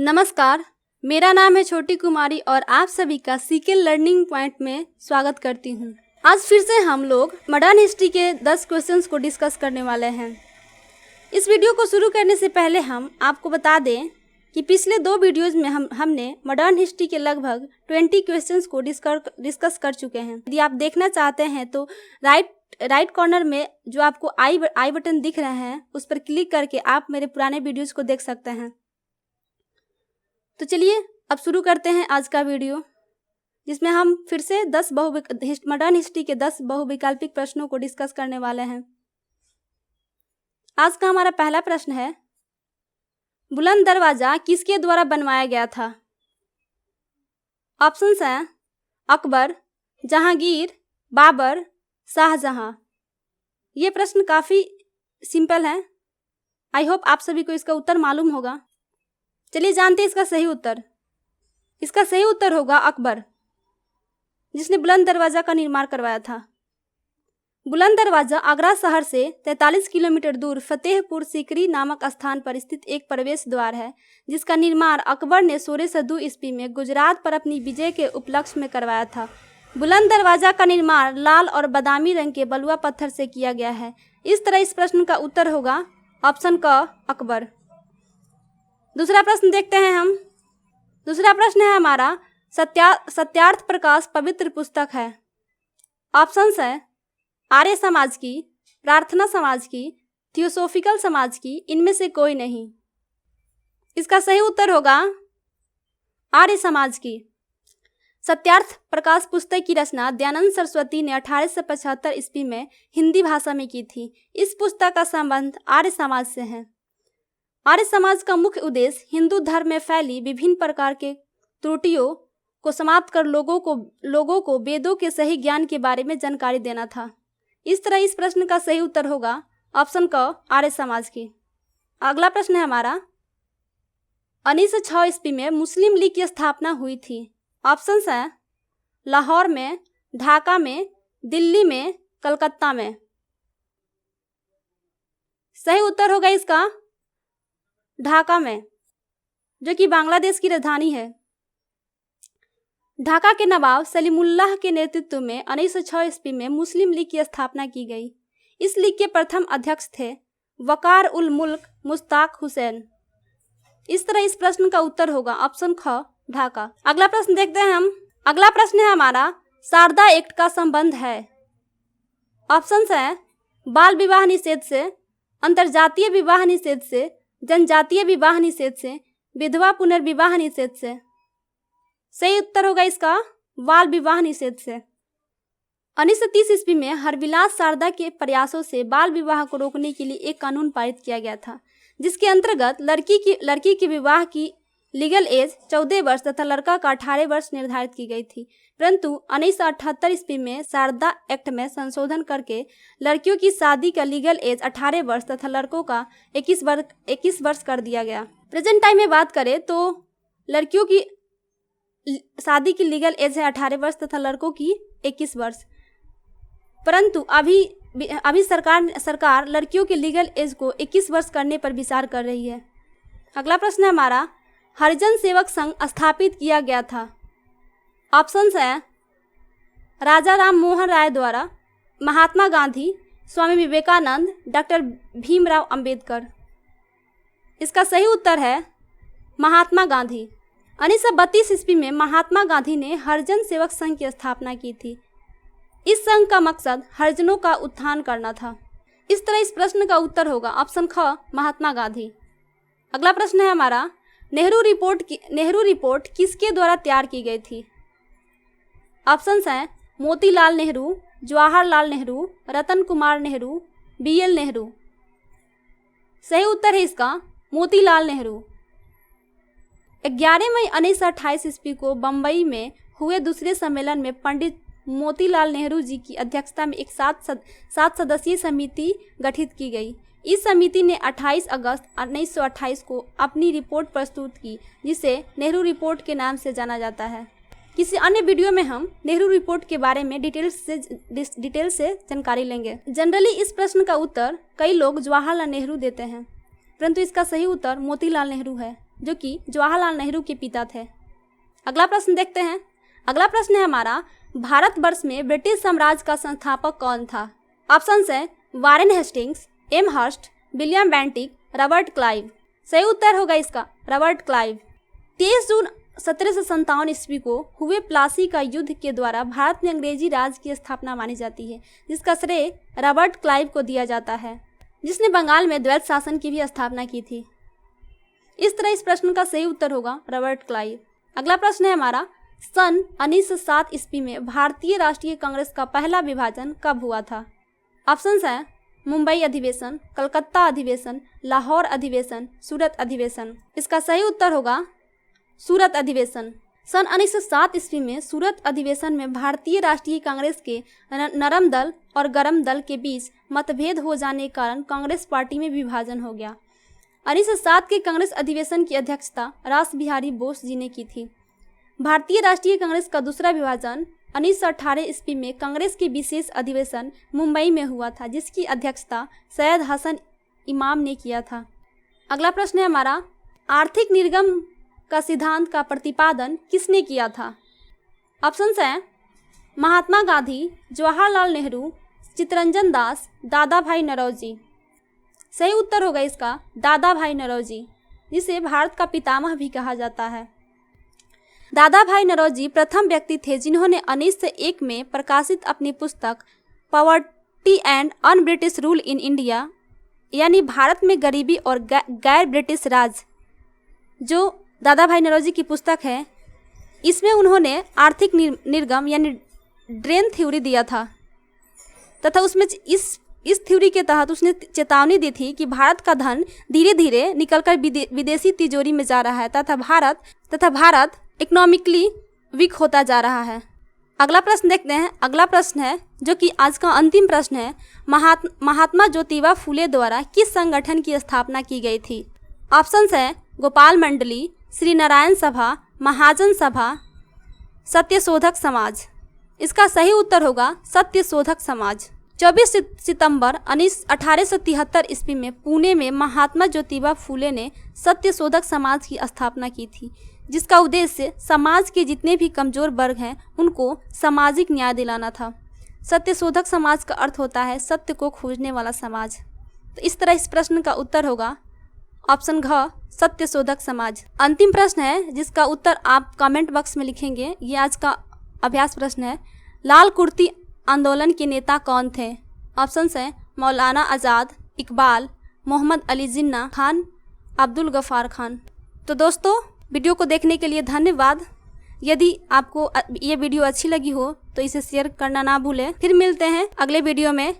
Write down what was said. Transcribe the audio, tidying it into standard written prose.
नमस्कार, मेरा नाम है छोटी कुमारी और आप सभी का सीके लर्निंग पॉइंट में स्वागत करती हूँ। आज फिर से हम लोग मॉडर्न हिस्ट्री के 10 क्वेश्चंस को डिस्कस करने वाले हैं। इस वीडियो को शुरू करने से पहले हम आपको बता दें कि पिछले 2 वीडियोज़ में हमने मॉडर्न हिस्ट्री के लगभग 20 क्वेश्चंस को डिस्कस कर चुके हैं। यदि आप देखना चाहते हैं तो राइट कॉर्नर में जो आपको आई बटन दिख रहे हैं उस पर क्लिक करके आप मेरे पुराने वीडियोज़ को देख सकते हैं। तो चलिए अब शुरू करते हैं आज का वीडियो, जिसमें हम फिर से मॉडर्न हिस्ट्री के 10 बहुविकल्पिक प्रश्नों को डिस्कस करने वाले हैं। आज का हमारा पहला प्रश्न है, बुलंद दरवाज़ा किसके द्वारा बनवाया गया था? ऑप्शंस हैं अकबर, जहांगीर, बाबर, शाहजहां। ये प्रश्न काफ़ी सिंपल है। आई होप आप सभी को इसका उत्तर मालूम होगा। चलिए जानते हैं इसका सही उत्तर। इसका सही उत्तर होगा अकबर, जिसने बुलंद दरवाज़ा का निर्माण करवाया था। बुलंद दरवाज़ा आगरा शहर से 43 किलोमीटर दूर फतेहपुर सीकरी नामक स्थान पर स्थित एक प्रवेश द्वार है, जिसका निर्माण अकबर ने 1602 ईस्वी में गुजरात पर अपनी विजय के उपलक्ष्य में करवाया था। बुलंद दरवाज़ा का निर्माण लाल और बादामी रंग के बलुआ पत्थर से किया गया है। इस तरह इस प्रश्न का उत्तर होगा ऑप्शन क अकबर। दूसरा प्रश्न देखते हैं हम। दूसरा प्रश्न है हमारा, सत्यार्थ प्रकाश पवित्र पुस्तक है। ऑप्शंस है आर्य समाज की, प्रार्थना समाज की, थियोसोफिकल समाज की, इनमें से कोई नहीं। इसका सही उत्तर होगा आर्य समाज की। सत्यार्थ प्रकाश पुस्तक की रचना दयानंद सरस्वती ने 1875 ईस्वी में हिंदी भाषा में की थी। इस पुस्तक का संबंध आर्य समाज से है। आर्य समाज का मुख्य उद्देश्य हिंदू धर्म में फैली विभिन्न प्रकार के त्रुटियों को समाप्त कर लोगों को वेदों के सही ज्ञान के बारे में जानकारी देना था। इस तरह इस प्रश्न का सही उत्तर होगा ऑप्शन क आर्य समाज की। अगला प्रश्न है हमारा, 1906 ईस्वी में मुस्लिम लीग की स्थापना हुई थी। ऑप्शंस हैं लाहौर में, ढाका में, दिल्ली में, कलकत्ता में। सही उत्तर होगा इसका ढाका में, जो कि बांग्लादेश की राजधानी है। ढाका के नवाब सलीमुल्लाह के नेतृत्व में 1906 ईस्वी में मुस्लिम लीग की स्थापना की गई। इस लीग के प्रथम अध्यक्ष थे वकार उल मुल्क मुश्ताक हुसैन। इस तरह इस प्रश्न का उत्तर होगा ऑप्शन ख ढाका। अगला प्रश्न देखते हैं हम। अगला प्रश्न है हमारा, शारदा एक्ट का संबंध है। ऑप्शंस हैं बाल विवाह निषेध से, अंतरजातीय विवाह निषेध से, जनजातीय विवाह निषेध से, विधवा पुनर्विवाह निषेध से। सही उत्तर होगा इसका बाल विवाह निषेध से। 1930 ईस्वी में हरविलास शारदा के प्रयासों से बाल विवाह को रोकने के लिए एक कानून पारित किया गया था, जिसके अंतर्गत लड़की के विवाह की लीगल एज 14 वर्ष तथा लड़का का 18 वर्ष निर्धारित की गई थी। परंतु 1978 ईस्वी में शारदा एक्ट में संशोधन करके लड़कियों की शादी का लीगल एज 18 वर्ष तथा लड़कों का 21 वर्ष कर दिया गया। प्रेजेंट टाइम में बात करें तो लड़कियों की शादी की लीगल एज है 18 वर्ष तथा लड़कों की 21 वर्ष। परंतु अभी सरकार लड़कियों के लीगल एज को 21 वर्ष करने पर विचार कर रही है। अगला प्रश्न है हमारा, हरिजन सेवक संघ स्थापित किया गया था। ऑप्शंस हैं राजा राम मोहन राय द्वारा, महात्मा गांधी, स्वामी विवेकानंद, डॉक्टर भीमराव अंबेडकर। इसका सही उत्तर है महात्मा गांधी। 1932 ईस्वी में महात्मा गांधी ने हरिजन सेवक संघ की स्थापना की थी। इस संघ का मकसद हरिजनों का उत्थान करना था। इस तरह इस प्रश्न का उत्तर होगा ऑप्शन ख महात्मा गांधी। अगला प्रश्न है हमारा, नेहरू रिपोर्ट किसके द्वारा तैयार की गई थी? ऑप्शंस हैं मोतीलाल नेहरू, जवाहरलाल नेहरू, रतन कुमार नेहरू, BL नेहरू। सही उत्तर है इसका मोतीलाल नेहरू। 11 मई 1928 ईस्वी को बम्बई में हुए दूसरे सम्मेलन में पंडित मोतीलाल नेहरू जी की अध्यक्षता में एक 7 सदस्यीय समिति गठित की गई। इस समिति ने 28 अगस्त 1928 को अपनी रिपोर्ट प्रस्तुत की, जिसे नेहरू रिपोर्ट के नाम से जाना जाता है। किसी अन्य वीडियो में हम नेहरू रिपोर्ट के बारे में डिटेल से जानकारी लेंगे। जनरली इस प्रश्न का उत्तर कई लोग जवाहरलाल नेहरू देते हैं, परंतु इसका सही उत्तर मोतीलाल नेहरू है। जो कि जवाहरलाल नेहरू के पिता थे। अगला प्रश्न देखते हैं। अगला प्रश्न है हमारा, भारतवर्ष में ब्रिटिश साम्राज्य का संस्थापक कौन था? ऑप्शन है Warren Hastings, Amherst, William Bentinck, Robert Clive. सही उत्तर होगा इसका रॉबर्ट क्लाइव। 23 जून 1757 ईस्वी को हुए प्लासी का युद्ध के द्वारा भारत में अंग्रेजी राज की स्थापना मानी जाती है, जिसका श्रेय रॉबर्ट क्लाइव को दिया जाता है, जिसने बंगाल में द्वैत शासन की भी स्थापना की थी। इस तरह इस प्रश्न का सही उत्तर होगा रॉबर्ट क्लाइव। अगला प्रश्न है हमारा, सन 1907 ईस्वी में भारतीय राष्ट्रीय कांग्रेस का पहला विभाजन कब हुआ था? ऑप्शंस हैं मुंबई अधिवेशन, कलकत्ता अधिवेशन, लाहौर अधिवेशन, सूरत अधिवेशन। इसका सही उत्तर होगा सूरत अधिवेशन। सन 1907 ईस्वी में सूरत अधिवेशन में भारतीय राष्ट्रीय कांग्रेस के नरम दल और गरम दल के बीच मतभेद हो जाने के कारण कांग्रेस पार्टी में विभाजन हो गया। 1907 के कांग्रेस अधिवेशन की अध्यक्षता रास बिहारी बोस जी ने की थी। भारतीय राष्ट्रीय कांग्रेस का दूसरा विभाजन 1918 ईस्वी में कांग्रेस के विशेष अधिवेशन मुंबई में हुआ था, जिसकी अध्यक्षता सैयद हसन इमाम ने किया था। अगला प्रश्न है हमारा, आर्थिक निर्गम का सिद्धांत का प्रतिपादन किसने किया था? ऑप्शंस हैं महात्मा गांधी, जवाहरलाल नेहरू, चित्तरंजन दास, दादा भाई नौरोजी। सही उत्तर होगा इसका दादा भाई नौरोजी, जिसे भारत का पितामह भी कहा जाता है। दादा भाई नौरोजी प्रथम व्यक्ति थे जिन्होंने 1901 में प्रकाशित अपनी पुस्तक poverty and un British rule in India, यानी भारत में गरीबी और गैर ब्रिटिश राज, जो दादा भाई नौरोजी की पुस्तक है, इसमें उन्होंने आर्थिक निर्गम यानी ड्रेन थ्योरी दिया था तथा उसमें इस थ्योरी के तहत उसने चेतावनी दी थी कि भारत का धन धीरे धीरे निकलकर विदेशी तिजोरी में जा रहा है तथा भारत इकोनॉमिकली वीक होता जा रहा है। अगला प्रश्न देखते हैं। अगला प्रश्न है जो कि आज का अंतिम प्रश्न है, महात्मा ज्योतिबा फुले द्वारा किस संगठन की स्थापना की गई थी? ऑप्शंस हैं गोपाल मंडली, श्री नारायण सभा, महाजन सभा, सत्यशोधक समाज। इसका सही उत्तर होगा सत्यशोधक समाज। 24 सितंबर 1873 ईस्वी में पुणे में महात्मा ज्योतिबा फुले ने सत्यशोधक समाज की स्थापना की थी, जिसका उद्देश्य समाज के जितने भी कमजोर वर्ग हैं उनको सामाजिक न्याय दिलाना था। सत्यशोधक समाज का अर्थ होता है सत्य को खोजने वाला समाज। तो इस तरह इस प्रश्न का उत्तर होगा ऑप्शन घ सत्यशोधक समाज। अंतिम प्रश्न है जिसका उत्तर आप कमेंट बॉक्स में लिखेंगे। ये आज का अभ्यास प्रश्न है। लाल कुर्ती आंदोलन के नेता कौन थे? ऑप्शंस हैं मौलाना आज़ाद, इकबाल, मोहम्मद अली जिन्ना खान, अब्दुल गफ्फार खान। तो दोस्तों वीडियो को देखने के लिए धन्यवाद। यदि आपको ये वीडियो अच्छी लगी हो तो इसे शेयर करना ना भूलें। फिर मिलते हैं अगले वीडियो में।